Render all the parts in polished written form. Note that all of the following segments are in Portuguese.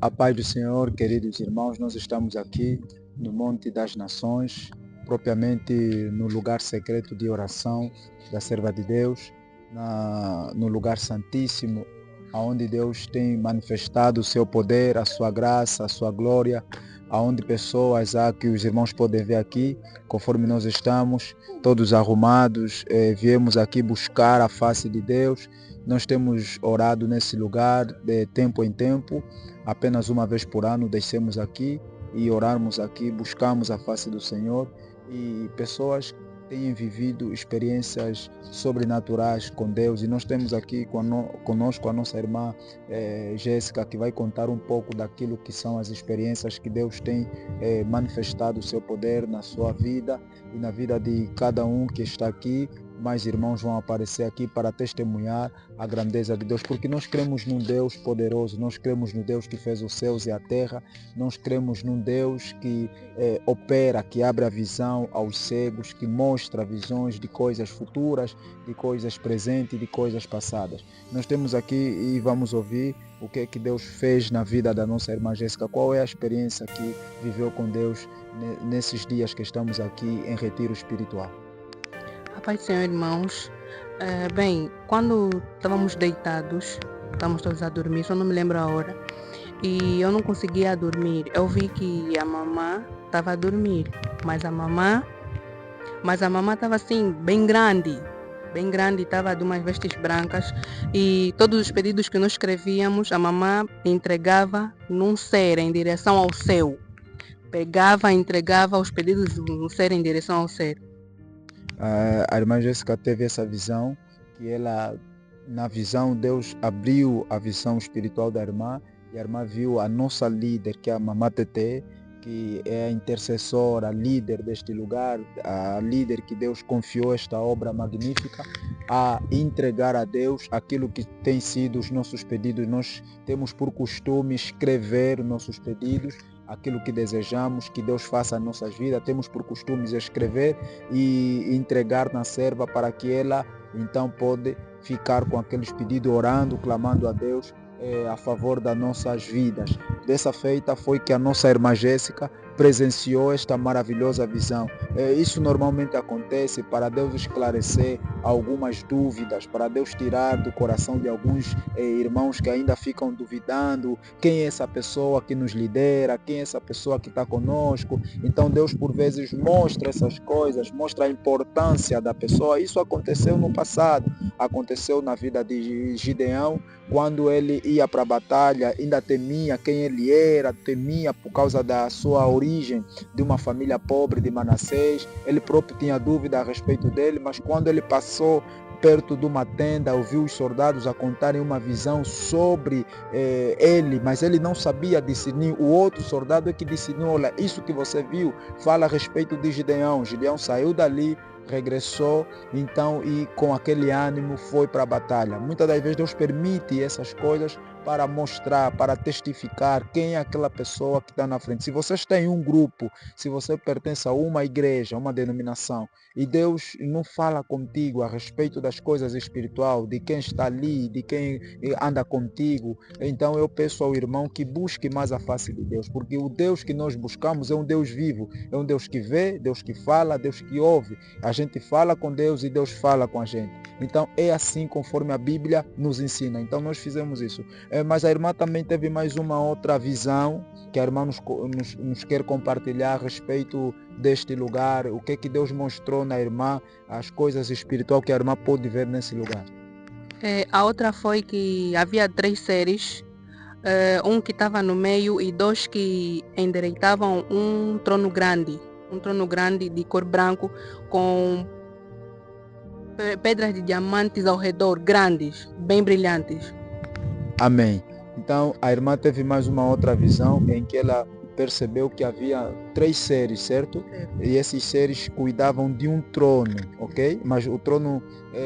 A paz do Senhor, queridos irmãos, nós estamos aqui no Monte das Nações, propriamente no lugar secreto de oração da Serva de Deus, no lugar santíssimo, onde Deus tem manifestado o seu poder, a sua graça, a sua glória, aonde pessoas há que os irmãos podem ver aqui, conforme nós estamos, todos arrumados, viemos aqui buscar a face de Deus. Nós temos orado nesse lugar de tempo em tempo, apenas uma vez por ano descemos aqui e orarmos aqui, buscamos a face do Senhor, e pessoas têm vivido experiências sobrenaturais com Deus, e nós temos aqui conosco a nossa irmã Jéssica, que vai contar um pouco daquilo que são as experiências que Deus tem manifestado o seu poder na sua vida e na vida de cada um que está aqui. Mais irmãos vão aparecer aqui para testemunhar a grandeza de Deus, porque nós cremos num Deus poderoso, nós cremos no Deus que fez os céus e a terra, nós cremos num Deus que opera, que abre a visão aos cegos, que mostra visões de coisas futuras, de coisas presentes, de coisas passadas. Nós temos aqui e vamos ouvir o que é que Deus fez na vida da nossa irmã Jéssica, qual é a experiência que viveu com Deus nesses dias que estamos aqui em retiro espiritual. A paz do Senhor, irmãos. Bem, quando estávamos deitados, estávamos todos a dormir, só não me lembro a hora, e eu não conseguia dormir. Eu vi que a mamã estava a dormir, mas a mamã estava assim, bem grande, estava de umas vestes brancas, e todos os pedidos que nós escrevíamos, a mamã entregava num ser em direção ao céu. Pegava, entregava os pedidos no ser em direção ao céu. A irmã Jéssica teve essa visão, que na visão Deus abriu a visão espiritual da irmã, e a irmã viu a nossa líder, que é a Mamá Tete, que é a intercessora, a líder deste lugar, a líder que Deus confiou esta obra magnífica, a entregar a Deus aquilo que tem sido os nossos pedidos. Nós temos por costume escrever nossos pedidos, aquilo que desejamos que Deus faça em nossas vidas, temos por costume escrever e entregar na serva, para que ela então pode ficar com aqueles pedidos, orando, clamando a Deus a favor das nossas vidas. Dessa feita foi que a nossa irmã Jéssica presenciou esta maravilhosa visão. Isso normalmente acontece para Deus esclarecer algumas dúvidas, para Deus tirar do coração de alguns irmãos que ainda ficam duvidando quem é essa pessoa que nos lidera, quem é essa pessoa que está conosco. Então Deus por vezes mostra essas coisas, mostra a importância da pessoa. Isso aconteceu no passado, aconteceu na vida de Gideão, quando ele ia para a batalha, ainda temia quem ele era, temia por causa da sua origem, de uma família pobre de Manassés. Ele próprio tinha dúvida a respeito dele, mas quando ele passou perto de uma tenda, ouviu os soldados a contarem uma visão sobre ele, mas ele não sabia discernir. O outro soldado é que discerniu: olha, isso que você viu fala a respeito de Gideão. Gideão saiu dali, regressou, então, e com aquele ânimo foi para a batalha. Muitas das vezes Deus permite essas coisas para mostrar, para testificar quem é aquela pessoa que está na frente. Se você está em um grupo, se você pertence a uma igreja, uma denominação, e Deus não fala contigo a respeito das coisas espirituais, de quem está ali, de quem anda contigo, então eu peço ao irmão que busque mais a face de Deus, porque o Deus que nós buscamos é um Deus vivo, é um Deus que vê, Deus que fala, Deus que ouve. A gente fala com Deus e Deus fala com a gente. Então é assim conforme a Bíblia nos ensina. Então nós fizemos isso. Mas a irmã também teve mais uma outra visão que a irmã nos quer compartilhar a respeito deste lugar. O que Deus mostrou na irmã, as coisas espirituais que a irmã pôde ver nesse lugar. A outra foi que havia 3 seres, um que estava no meio e 2 que endireitavam um trono grande de cor branco, com pedras de diamantes ao redor, grandes, bem brilhantes. Amém. Então a irmã teve mais uma outra visão em que ela percebeu que havia 3 seres, certo? E esses seres cuidavam de um trono, ok? Mas o trono,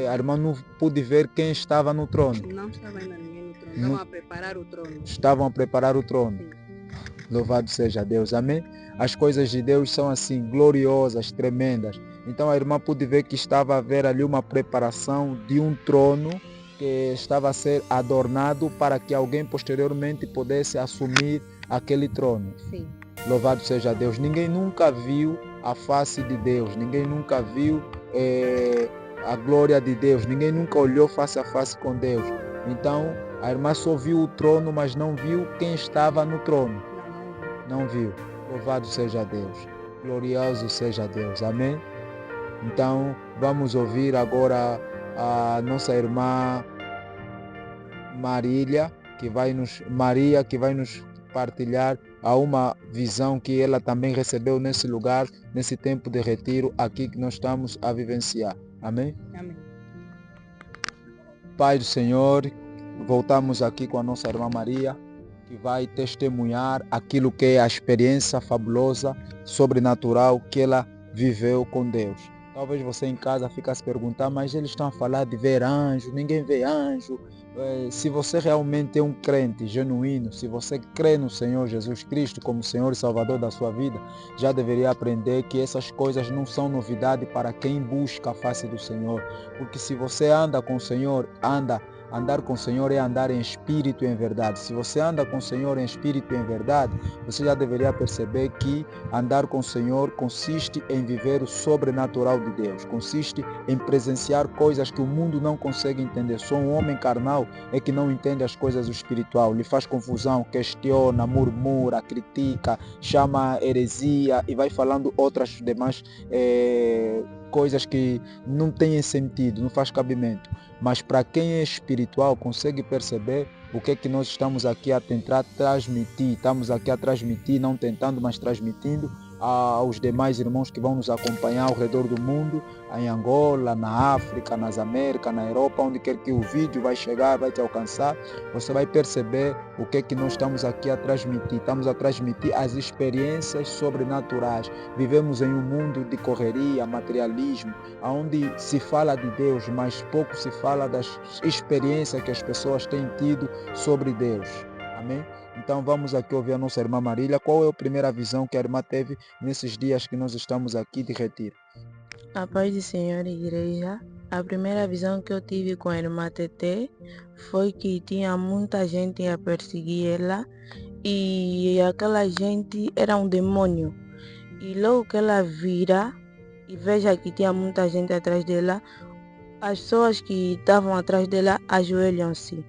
a irmã não pôde ver quem estava no trono. Não estava ainda ninguém no trono, estavam a preparar o trono. Estavam a preparar o trono. Sim. Louvado seja Deus, amém? As coisas de Deus são assim, gloriosas, tremendas. Então a irmã pôde ver que estava a ver ali uma preparação de um trono, que que estava a ser adornado para que alguém posteriormente pudesse assumir aquele trono. Sim. Louvado seja Deus. Ninguém nunca viu a face de Deus, ninguém nunca viu a glória de Deus, ninguém nunca olhou face a face com Deus. Então, a irmã só viu o trono, mas não viu quem estava no trono. Não viu. Louvado seja Deus. Glorioso seja Deus. Amém? Então, vamos ouvir agora a nossa irmã Maria, que vai nos partilhar a uma visão que ela também recebeu nesse lugar, nesse tempo de retiro aqui que nós estamos a vivenciar. Amém? Amém. Pai do Senhor, voltamos aqui com a nossa irmã Maria, que vai testemunhar aquilo que é a experiência fabulosa, sobrenatural que ela viveu com Deus. Talvez você em casa fique a se perguntar, mas eles estão a falar de ver anjo, ninguém vê anjo. Se você realmente é um crente genuíno, se você crê no Senhor Jesus Cristo como Senhor e Salvador da sua vida, já deveria aprender que essas coisas não são novidade para quem busca a face do Senhor. Porque se você anda com o Senhor, andar com o Senhor é andar em espírito e em verdade. Se você anda com o Senhor em espírito e em verdade, você já deveria perceber que andar com o Senhor consiste em viver o sobrenatural de Deus, consiste em presenciar coisas que o mundo não consegue entender. Só um homem carnal é que não entende as coisas do espiritual, lhe faz confusão, questiona, murmura, critica, chama heresia e vai falando outras demais coisas que não têm sentido, não faz cabimento. Mas para quem é espiritual consegue perceber o que é que nós estamos aqui a tentar transmitir. Estamos aqui a transmitir, não tentando, mas transmitindo aos demais irmãos que vão nos acompanhar ao redor do mundo, em Angola, na África, nas Américas, na Europa, onde quer que o vídeo vai chegar, vai te alcançar, você vai perceber o que é que nós estamos aqui a transmitir. Estamos a transmitir as experiências sobrenaturais. Vivemos em um mundo de correria, materialismo, onde se fala de Deus, mas pouco se fala das experiências que as pessoas têm tido sobre Deus. Amém? Então vamos aqui ouvir a nossa irmã Marília. Qual é a primeira visão que a irmã teve nesses dias que nós estamos aqui de retiro? A paz do Senhor, igreja. A primeira visão que eu tive com a irmã Tete foi que tinha muita gente a perseguir ela e aquela gente era um demônio. E logo que ela vira e veja que tinha muita gente atrás dela, as pessoas que estavam atrás dela ajoelham-se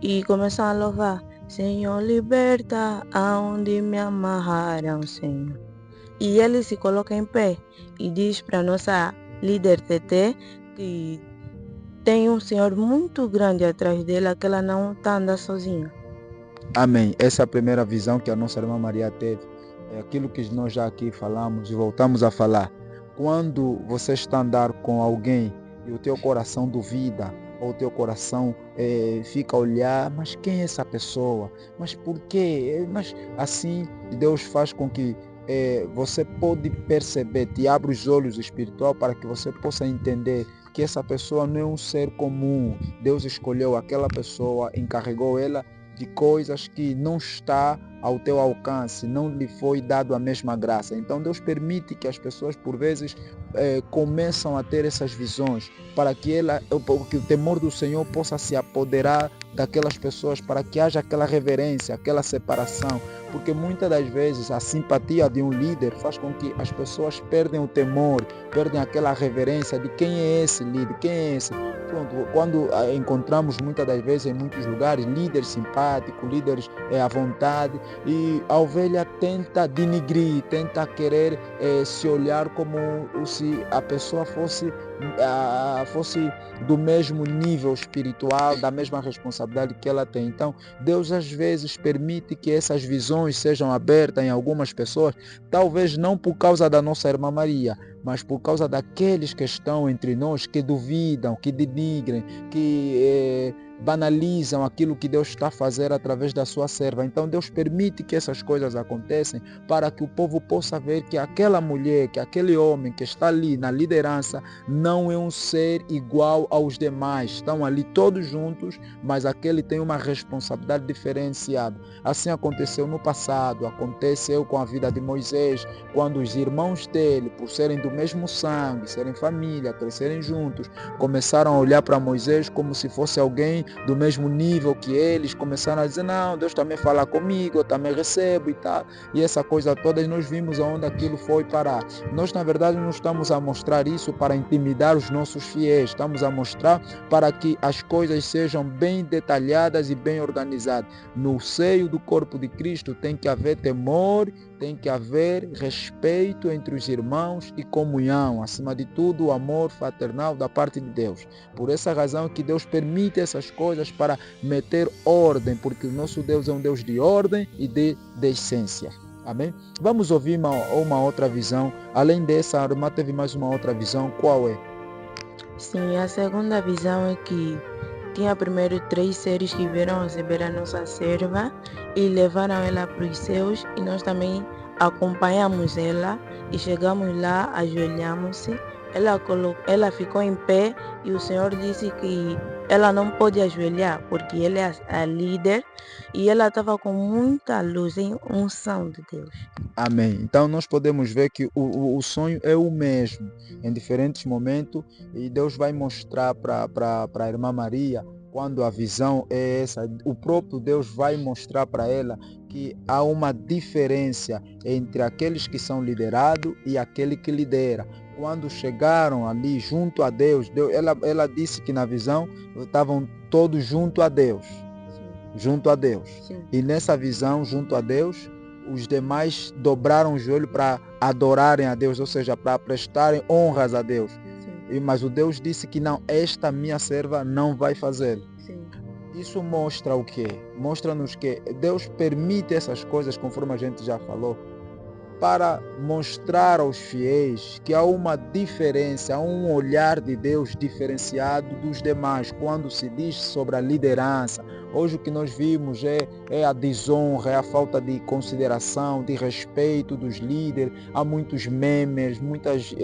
e começam a louvar: Senhor, liberta aonde me amarraram, Senhor. E ele se coloca em pé e diz para nossa líder TT que tem um Senhor muito grande atrás dela, que ela não está andando sozinha. Amém. Essa é a primeira visão que a nossa irmã Maria teve. É aquilo que nós já aqui falamos e voltamos a falar. Quando você está a andar com alguém e o teu coração duvida, ou o teu coração fica a olhar, mas quem é essa pessoa? Mas por quê? Mas assim Deus faz com que você pode perceber, te abre os olhos espiritual para que você possa entender que essa pessoa não é um ser comum. Deus escolheu aquela pessoa, encarregou ela de coisas que não está ao teu alcance, não lhe foi dado a mesma graça. Então Deus permite que as pessoas por vezes começam a ter essas visões para que que o temor do Senhor possa se apoderar daquelas pessoas, para que haja aquela reverência, aquela separação, porque muitas das vezes a simpatia de um líder faz com que as pessoas perdem o temor, perdem aquela reverência de quem é esse líder, quem é esse. Pronto, quando encontramos muitas das vezes em muitos lugares líderes simpáticos, líderes à vontade, e a ovelha tenta denigrir, tenta querer se olhar como se a pessoa fosse do mesmo nível espiritual, da mesma responsabilidade que ela tem. Então Deus às vezes permite que essas visões sejam abertas em algumas pessoas, talvez não por causa da nossa irmã Maria, mas por causa daqueles que estão entre nós, que duvidam, que denigrem, que banalizam aquilo que Deus está a fazer através da sua serva. Então Deus permite que essas coisas aconteçam para que o povo possa ver que aquela mulher, que aquele homem que está ali na liderança não é um ser igual aos demais. Estão ali todos juntos, mas aquele tem uma responsabilidade diferenciada. Assim aconteceu no passado, aconteceu com a vida de Moisés, quando os irmãos dele, por serem do mesmo sangue, serem família, crescerem juntos, começaram a olhar para Moisés como se fosse alguém do mesmo nível que eles, começaram a dizer, não, Deus também fala comigo, eu também recebo e tal, e essa coisa toda, e nós vimos aonde aquilo foi parar. Nós, na verdade, não estamos a mostrar isso para intimidar os nossos fiéis, estamos a mostrar para que as coisas sejam bem detalhadas e bem organizadas. No seio do corpo de Cristo tem que haver temor, tem que haver respeito entre os irmãos e comunhão, acima de tudo o amor fraternal da parte de Deus. Por essa razão que Deus permite essas coisas para meter ordem, porque o nosso Deus é um Deus de ordem e de decência. Amém? Vamos ouvir uma outra visão. Além dessa, a irmã teve mais uma outra visão. Qual é? Sim, a segunda visão é que tinha primeiro 3 seres que vieram receber a nossa serva e levaram ela para os céus, e nós também acompanhamos ela e chegamos lá, ajoelhamos-se. Ela ficou em pé e o Senhor disse que ela não pode ajoelhar porque ela é a líder, e ela estava com muita luz, em unção de Deus. Amém. Então nós podemos ver que o sonho é o mesmo em diferentes momentos, e Deus vai mostrar para a irmã Maria, quando a visão é essa, o próprio Deus vai mostrar para ela que há uma diferença entre aqueles que são liderados e aquele que lidera. Quando chegaram ali junto a Deus, ela disse que na visão estavam todos junto a Deus. Junto a Deus. Sim. E nessa visão, junto a Deus, os demais dobraram o joelho para adorarem a Deus, ou seja, para prestarem honras a Deus. Mas o Deus disse que não, esta minha serva não vai fazer. Sim. Isso mostra o quê? Mostra-nos que Deus permite essas coisas, conforme a gente já falou, para mostrar aos fiéis que há uma diferença, há um olhar de Deus diferenciado dos demais. Quando se diz sobre a liderança, hoje o que nós vimos é a desonra, é a falta de consideração, de respeito dos líderes. Há muitos memes, muitas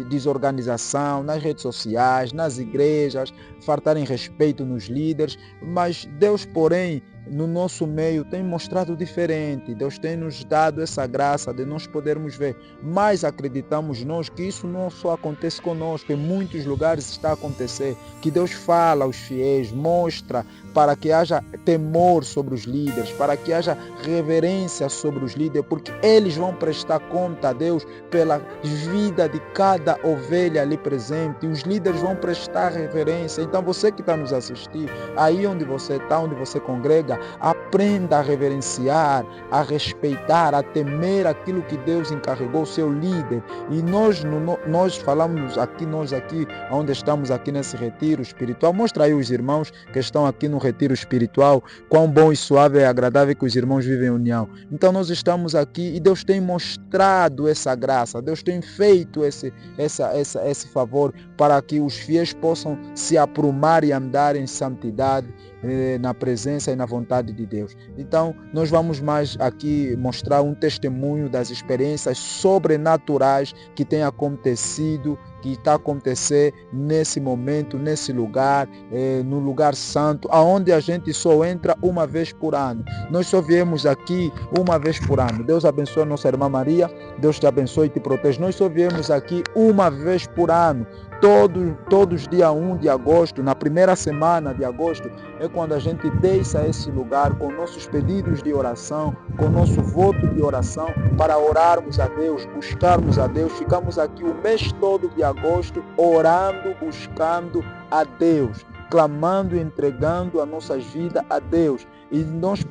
desorganização nas redes sociais, nas igrejas, faltarem respeito nos líderes. Mas Deus, porém, no nosso meio tem mostrado diferente. Deus tem nos dado essa graça de nós podermos ver. Mas acreditamos nós que isso não só acontece conosco, em muitos lugares está a acontecer, que Deus fala aos fiéis, mostra para que haja temor sobre os líderes, para que haja reverência sobre os líderes, porque eles vão prestar conta a Deus pela vida de cada ovelha ali presente, e os líderes vão prestar reverência. Então você que está nos assistir, aí onde você está, onde você congrega, aprenda a reverenciar, a respeitar, a temer aquilo que Deus encarregou o seu líder. E nós falamos aqui, onde estamos aqui nesse retiro espiritual, mostra aí os irmãos que estão aqui no retiro espiritual, quão bom e suave e agradável que os irmãos vivem em união. Então nós estamos aqui e Deus tem mostrado essa graça, Deus tem feito esse favor para que os fiéis possam se aprumar e andar em santidade, na presença e na vontade de Deus. Então nós vamos mais aqui mostrar um testemunho das experiências sobrenaturais que tem acontecido, que está a acontecer nesse momento, nesse lugar, no lugar santo, aonde a gente só entra uma vez por ano. Nós só viemos aqui uma vez por ano. Deus abençoe a nossa irmã Maria, Deus te abençoe e te protege. Nós só viemos aqui uma vez por ano. Todos dia 1 de agosto, na primeira semana de agosto, é quando a gente deixa esse lugar com nossos pedidos de oração, com nosso voto de oração, para orarmos a Deus, buscarmos a Deus. Ficamos aqui o mês todo de agosto orando, buscando a Deus, clamando e entregando as nossas vidas a Deus. E nós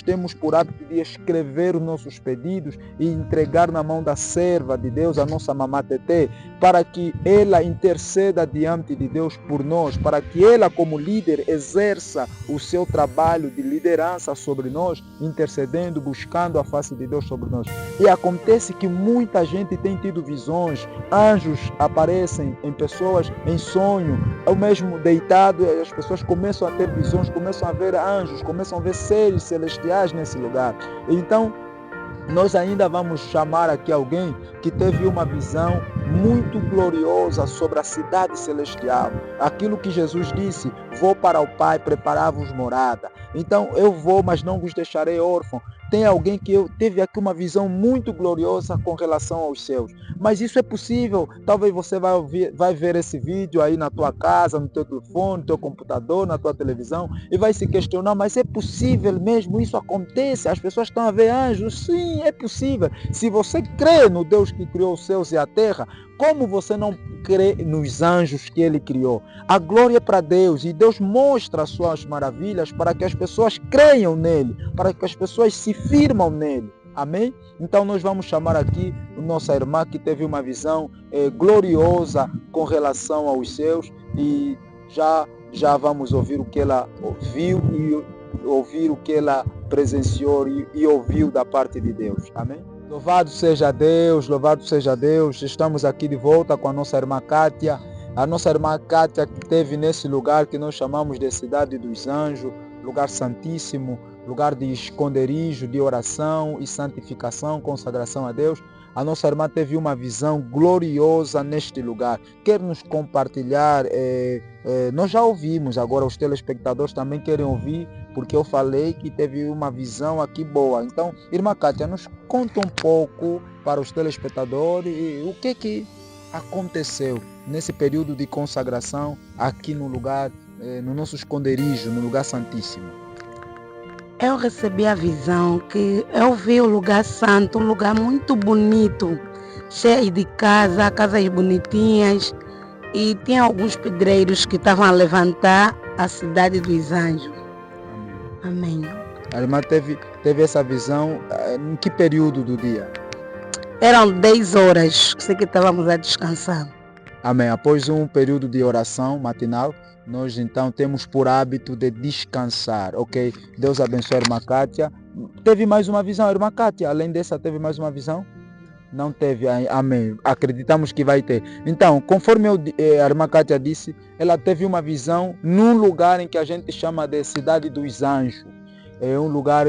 temos por hábito de escrever os nossos pedidos e entregar na mão da serva de Deus, a nossa mamá Tetê, para que ela interceda diante de Deus por nós, para que ela, como líder, exerça o seu trabalho de liderança sobre nós, intercedendo, buscando a face de Deus sobre nós. E acontece que muita gente tem tido visões, anjos aparecem em pessoas em sonho, ou mesmo deitado deitado e as pessoas começam a ter visões, começam a ver anjos, começam a ver seres celestiais nesse lugar. Então, nós ainda vamos chamar aqui alguém que teve uma visão muito gloriosa sobre a cidade celestial. Aquilo que Jesus disse, vou para o Pai preparar-vos morada. Então eu vou, mas não vos deixarei órfão. Tem alguém que teve aqui uma visão muito gloriosa com relação aos céus. Mas isso é possível. Talvez você vai ver esse vídeo aí na tua casa, no teu telefone, no teu computador, na tua televisão e vai se questionar, mas é possível mesmo isso acontece? As pessoas estão a ver anjos? Sim, é possível. Se você crê no Deus que criou os céus e a terra, como você não crê nos anjos que ele criou? A glória é para Deus e Deus mostra as suas maravilhas para que as pessoas creiam nele, para que as pessoas se firmam nele. Amém? Então nós vamos chamar aqui nossa irmã que teve uma visão gloriosa com relação aos céus e já vamos ouvir o que ela viu e ouvir o que ela presenciou e ouviu da parte de Deus. Amém? Louvado seja Deus, louvado seja Deus. Estamos aqui de volta com a nossa irmã Kátia. A nossa irmã Kátia que esteve nesse lugar que nós chamamos de Cidade dos Anjos, lugar santíssimo, lugar de esconderijo, de oração e santificação, consagração a Deus. A nossa irmã teve uma visão gloriosa neste lugar. Quer nos compartilhar? Nós já ouvimos, agora os telespectadores também querem ouvir, porque eu falei que teve uma visão aqui boa. Então, irmã Kátia, nos conta um pouco para os telespectadores o que aconteceu nesse período de consagração aqui no lugar, no nosso esconderijo, no lugar santíssimo. Eu recebi a visão que eu vi o lugar santo, um lugar muito bonito, cheio de casas bonitinhas, e tinha alguns pedreiros que estavam a levantar a cidade dos anjos. Amém. A irmã teve essa visão em que período do dia? Eram 10 horas, sei que estávamos a descansar. Amém. Após um período de oração matinal, nós então temos por hábito de descansar, ok? Deus abençoe a irmã Kátia. Teve mais uma visão, a irmã Kátia? Além dessa, teve mais uma visão? Não teve, amém. Acreditamos que vai ter. Então, conforme a irmã Kátia disse, ela teve uma visão num lugar em que a gente chama de Cidade dos Anjos. É um lugar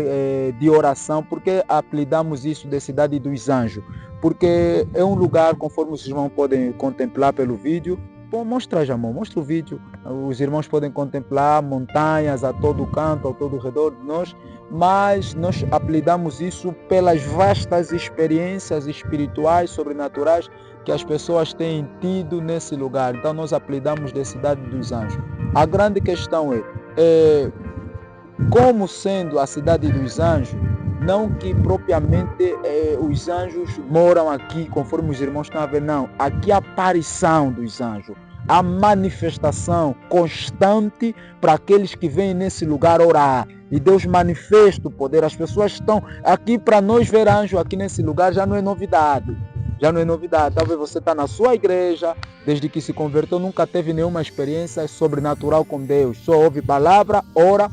de oração. Por que apelidamos isso de Cidade dos Anjos? Porque é um lugar, conforme os irmãos podem contemplar pelo vídeo. Bom, mostra, Jamon, mostra o vídeo. Os irmãos podem contemplar montanhas a todo canto, a todo redor de nós, mas nós apelidamos isso pelas vastas experiências espirituais, sobrenaturais que as pessoas têm tido nesse lugar. Então nós apelidamos de Cidade dos Anjos. A grande questão é como sendo a Cidade dos Anjos, não que propriamente os anjos moram aqui, conforme os irmãos estão a ver, não. Aqui a aparição dos anjos, a manifestação constante para aqueles que vêm nesse lugar orar. E Deus manifesta o poder. As pessoas estão aqui para nós ver anjo aqui nesse lugar, já não é novidade. Já não é novidade. Talvez você está na sua igreja, desde que se converteu, nunca teve nenhuma experiência sobrenatural com Deus. Só ouve palavra, ora,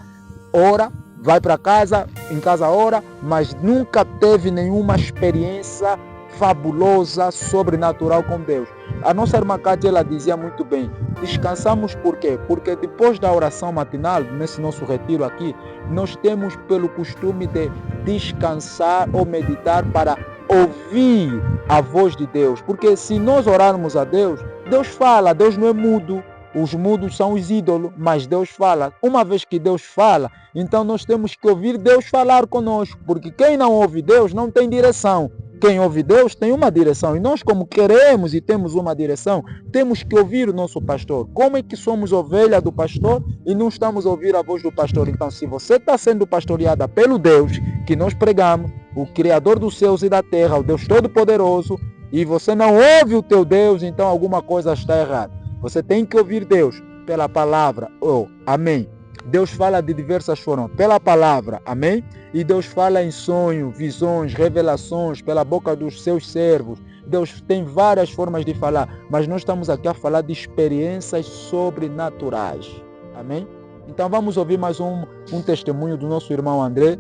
vai para casa, em casa ora, mas nunca teve nenhuma experiência fabulosa, sobrenatural com Deus. A nossa irmã Kátia, ela dizia muito bem, descansamos por quê? Porque depois da oração matinal, nesse nosso retiro aqui, nós temos pelo costume de descansar ou meditar para ouvir a voz de Deus. Porque se nós orarmos a Deus, Deus fala, Deus não é mudo. Os mudos são os ídolos, mas Deus fala. Uma vez que Deus fala, então nós temos que ouvir Deus falar conosco, porque quem não ouve Deus não tem direção. Quem ouve Deus tem uma direção, e nós, como queremos e temos uma direção, temos que ouvir o nosso pastor. Como é que somos ovelha do pastor e não estamos a ouvir a voz do pastor? Então, se você está sendo pastoreada pelo Deus que nós pregamos, o Criador dos céus e da terra, o Deus Todo-Poderoso, e você não ouve o teu Deus, então alguma coisa está errada. Você tem que ouvir Deus pela palavra. Amém. Deus fala de diversas formas. Pela palavra. Amém. E Deus fala em sonho, visões, revelações, pela boca dos seus servos. Deus tem várias formas de falar. Mas nós estamos aqui a falar de experiências sobrenaturais. Amém. Então vamos ouvir mais um testemunho do nosso irmão André,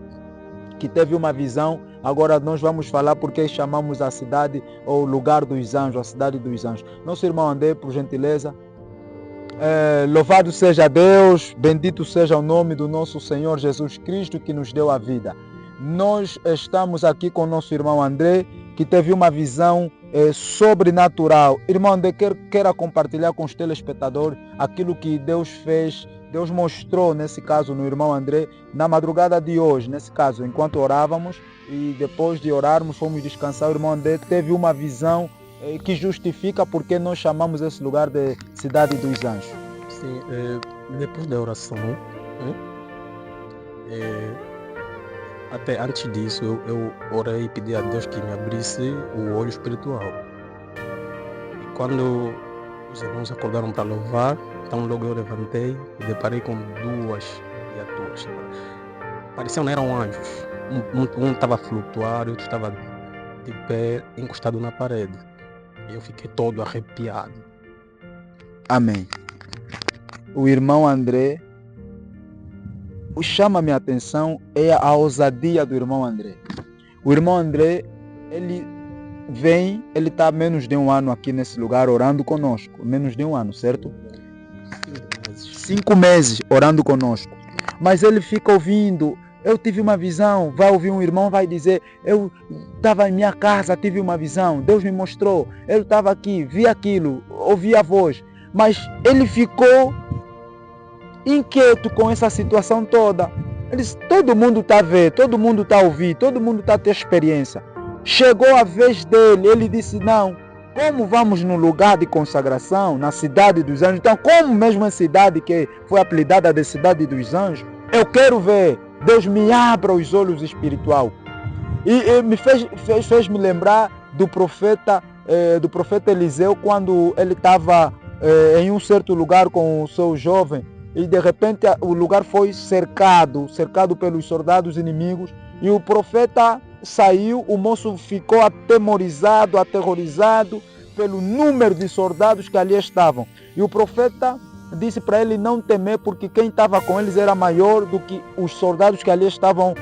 que teve uma visão. Agora nós vamos falar porque chamamos a cidade ou lugar dos anjos, a Cidade dos Anjos. Nosso irmão André, por gentileza. Louvado seja Deus, bendito seja o nome do nosso Senhor Jesus Cristo que nos deu a vida. Nós estamos aqui com o nosso irmão André, que teve uma visão sobrenatural. Irmão André, queira compartilhar com os telespectadores aquilo que Deus fez, Deus mostrou nesse caso no irmão André, na madrugada de hoje, nesse caso, enquanto orávamos e depois de orarmos fomos descansar, o irmão André teve uma visão que justifica porque nós chamamos esse lugar de Cidade dos Anjos. Sim, depois da oração, até antes disso, eu orei e pedi a Deus que me abrisse o olho espiritual. E quando os irmãos acordaram para louvar, então logo eu levantei e deparei com duas criaturas. Pareciam, não eram anjos. Um estava a flutuar e outro estava de pé, encostado na parede. E eu fiquei todo arrepiado. Amém. O irmão André, o que chama a minha atenção é a ousadia do irmão André. O irmão André, ele está há menos de um ano aqui nesse lugar orando conosco. Menos de um ano, certo? 5 meses orando conosco. Mas ele fica ouvindo. Eu tive uma visão, vai ouvir um irmão, vai dizer, eu estava em minha casa, tive uma visão, Deus me mostrou, eu estava aqui, vi aquilo, ouvi a voz. Mas ele ficou inquieto com essa situação toda. Ele disse, todo mundo está a ver, todo mundo está a ouvir, todo mundo está a ter experiência. Chegou a vez dele, ele disse, não, como vamos no lugar de consagração, na Cidade dos Anjos, então como mesmo a cidade que foi apelidada de Cidade dos Anjos, eu quero ver. Deus me abra os olhos espirituais. E me fez me lembrar do profeta Eliseu, quando ele estava em um certo lugar com o seu jovem, e de repente o lugar foi cercado pelos soldados inimigos, e o profeta saiu, o moço ficou aterrorizado pelo número de soldados que ali estavam. E o profeta disse para ele não temer, porque quem estava com eles era maior do que os soldados que ali estavam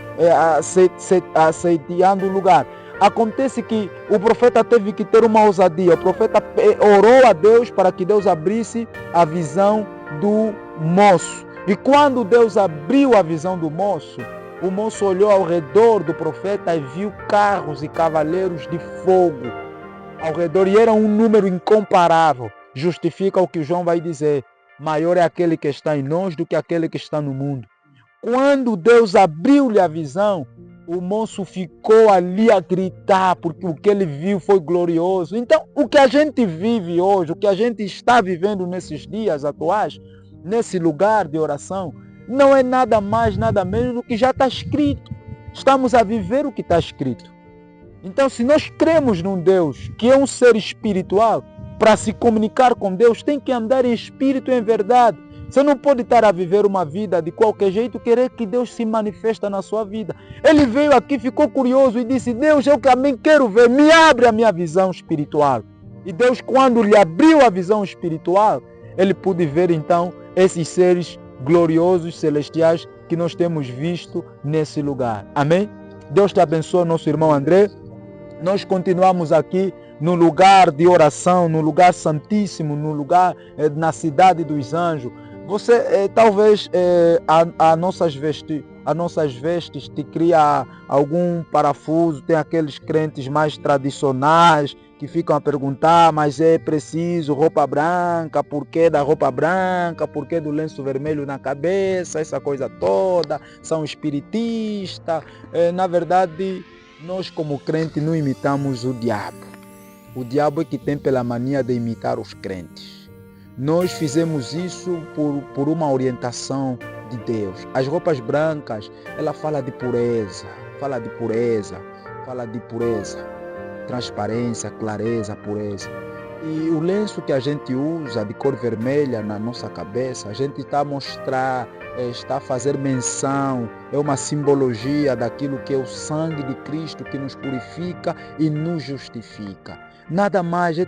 assediando o lugar. Acontece que o profeta teve que ter uma ousadia. O profeta orou a Deus para que Deus abrisse a visão do moço. E quando Deus abriu a visão do moço, o moço olhou ao redor do profeta e viu carros e cavaleiros de fogo ao redor. E era um número incomparável. Justifica o que João vai dizer. Maior é aquele que está em nós do que aquele que está no mundo. Quando Deus abriu-lhe a visão, o moço ficou ali a gritar, porque o que ele viu foi glorioso. Então, o que a gente vive hoje, o que a gente está vivendo nesses dias atuais, nesse lugar de oração, não é nada mais, nada menos do que já está escrito. Estamos a viver o que está escrito. Então, se nós cremos num Deus que é um ser espiritual, para se comunicar com Deus, tem que andar em espírito e em verdade. Você não pode estar a viver uma vida de qualquer jeito, querer que Deus se manifesta na sua vida. Ele veio aqui, ficou curioso e disse, Deus, eu também quero ver, me abre a minha visão espiritual. E Deus, quando lhe abriu a visão espiritual, ele pôde ver então esses seres gloriosos, celestiais, que nós temos visto nesse lugar. Amém? Deus te abençoe, nosso irmão André. Nós continuamos aqui no lugar de oração, no lugar santíssimo, no lugar na Cidade dos Anjos. Você talvez as nossas vestes te cria algum parafuso. Tem aqueles crentes mais tradicionais que ficam a perguntar, mas é preciso roupa branca, por que da roupa branca, por que do lenço vermelho na cabeça, essa coisa toda, são espiritistas. Na verdade, nós como crente não imitamos o diabo. O diabo é que tem pela mania de imitar os crentes. Nós fizemos isso por uma orientação de Deus. As roupas brancas, ela fala de pureza, transparência, clareza, pureza. E o lenço que a gente usa de cor vermelha na nossa cabeça, a gente está a mostrar, está a fazer menção, é uma simbologia daquilo que é o sangue de Cristo que nos purifica e nos justifica. Nada mais, é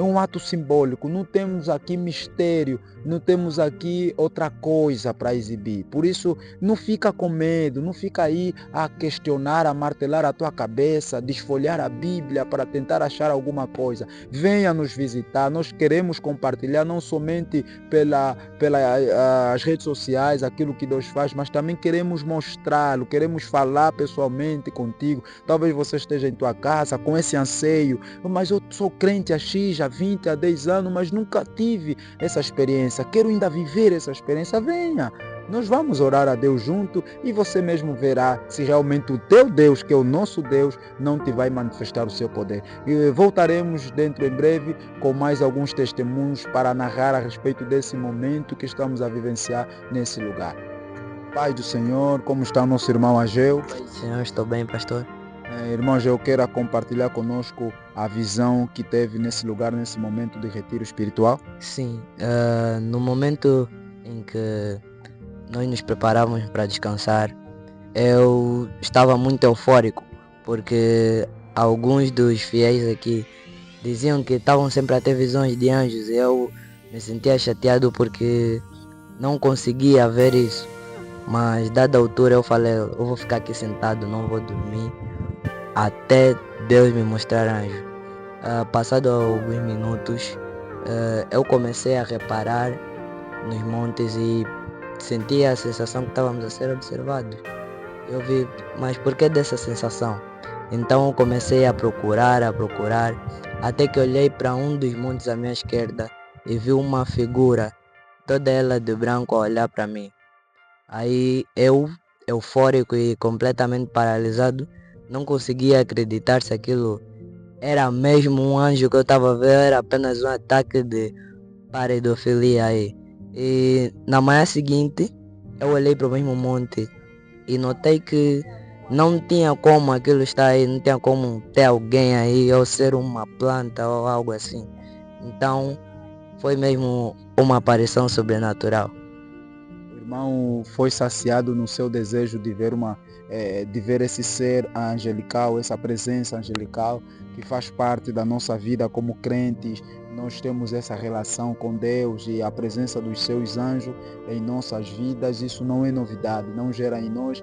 um ato simbólico. Não temos aqui mistério, não temos aqui outra coisa para exibir. Por isso, não fica com medo, não fica aí a questionar, a martelar a tua cabeça, desfolhar a Bíblia para tentar achar alguma coisa. Venha nos visitar, nós queremos compartilhar não somente pelas redes sociais aquilo que Deus faz, mas também queremos mostrá-lo, queremos falar pessoalmente contigo. Talvez você esteja em tua casa com esse anseio, mas eu sou crente há X, há 20, há 10 anos, mas nunca tive essa experiência. Quero ainda viver essa experiência. Venha, nós vamos orar a Deus junto e você mesmo verá se realmente o teu Deus, que é o nosso Deus, não te vai manifestar o seu poder. E voltaremos dentro em breve com mais alguns testemunhos para narrar a respeito desse momento que estamos a vivenciar nesse lugar. Pai do Senhor, como está o nosso irmão Ageu? Pai do Senhor, estou bem, pastor. Irmão Ageu, queira compartilhar conosco a visão que teve nesse lugar, nesse momento de retiro espiritual? Sim, no momento em que nós nos preparávamos para descansar, eu estava muito eufórico, porque alguns dos fiéis aqui diziam que estavam sempre a ter visões de anjos e eu me sentia chateado porque não conseguia ver isso. Mas dada a altura eu falei, eu vou ficar aqui sentado, não vou dormir até Deus me mostrar anjo. Passado alguns minutos, eu comecei a reparar nos montes e sentia a sensação que estávamos a ser observados. Eu vi, mas por que dessa sensação? Então eu comecei a procurar, até que olhei para um dos montes à minha esquerda e vi uma figura, toda ela de branco, a olhar para mim. Aí eu, eufórico e completamente paralisado, não conseguia acreditar se aquilo era mesmo um anjo que eu estava vendo, era apenas um ataque de pareidofilia aí. E na manhã seguinte, eu olhei para o mesmo monte e notei que não tinha como aquilo estar aí, não tinha como ter alguém aí ou ser uma planta ou algo assim. Então, foi mesmo uma aparição sobrenatural. O irmão foi saciado no seu desejo de ver esse ser angelical, essa presença angelical que faz parte da nossa vida como crentes. Nós temos essa relação com Deus e a presença dos seus anjos em nossas vidas. Isso não é novidade, não gera em nós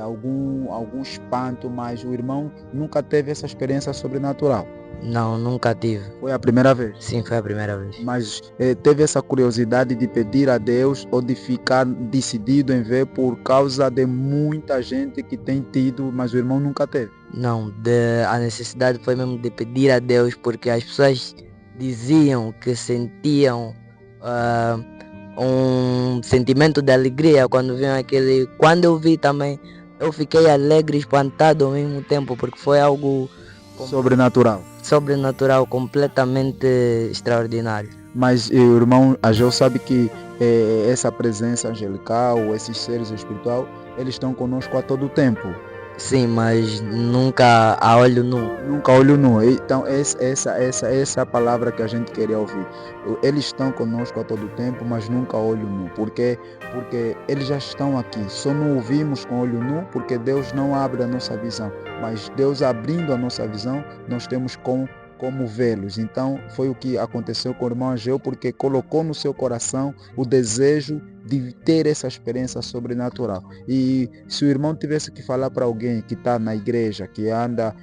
algum espanto, mas o irmão nunca teve essa experiência sobrenatural. Não, nunca tive. Foi a primeira vez? Sim, foi a primeira vez. Mas teve essa curiosidade de pedir a Deus ou de ficar decidido em ver por causa de muita gente que tem tido, mas o irmão nunca teve? Não, a necessidade foi mesmo de pedir a Deus, porque as pessoas diziam que sentiam um sentimento de alegria quando viam aquele. Quando eu vi também, eu fiquei alegre e espantado ao mesmo tempo, porque foi algo sobrenatural, completamente extraordinário. Mas o irmão Ageu sabe que essa presença angelical, esses seres espirituais, eles estão conosco a todo tempo. Sim, mas nunca a olho nu. Nunca a olho nu. Então essa é a palavra que a gente queria ouvir. Eles estão conosco a todo tempo, mas nunca a olho nu. Porque eles já estão aqui. Só não ouvimos com olho nu porque Deus não abre a nossa visão. Mas Deus abrindo a nossa visão, nós temos como vê-los. Então foi o que aconteceu com o irmão Ageu, porque colocou no seu coração o desejo de ter essa experiência sobrenatural. E se o irmão tivesse que falar para alguém que está na igreja, que anda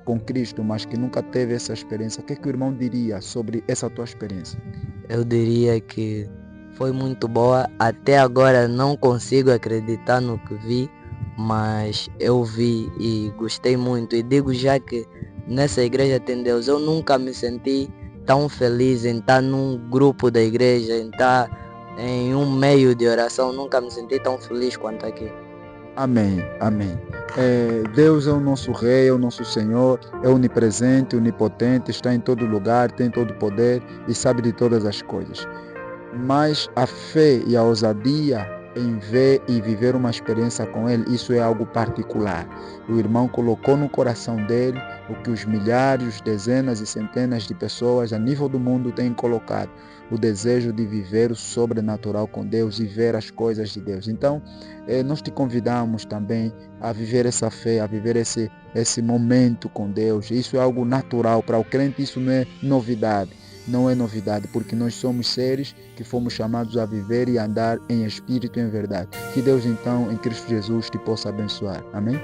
com Cristo, mas que nunca teve essa experiência, o que o irmão diria sobre essa tua experiência? Eu diria que foi muito boa. Até agora não consigo acreditar no que vi, mas eu vi e gostei muito. E digo já que nessa igreja tem Deus. Eu nunca me senti tão feliz em estar num grupo da igreja, em estar em um meio de oração. Nunca me senti tão feliz quanto aqui. Amém, amém. Deus é o nosso Rei, é o nosso Senhor, é onipresente, onipotente, está em todo lugar, tem todo o poder e sabe de todas as coisas. Mas a fé e a ousadia em ver e viver uma experiência com Ele, isso é algo particular. O irmão colocou no coração dele o que os milhares, dezenas e centenas de pessoas a nível do mundo têm colocado, o desejo de viver o sobrenatural com Deus e ver as coisas de Deus. Então, nós te convidamos também a viver essa fé, a viver esse momento com Deus. Isso é algo natural para o crente, isso não é novidade. Não é novidade, porque nós somos seres que fomos chamados a viver e andar em espírito e em verdade. Que Deus então, em Cristo Jesus, te possa abençoar. Amém?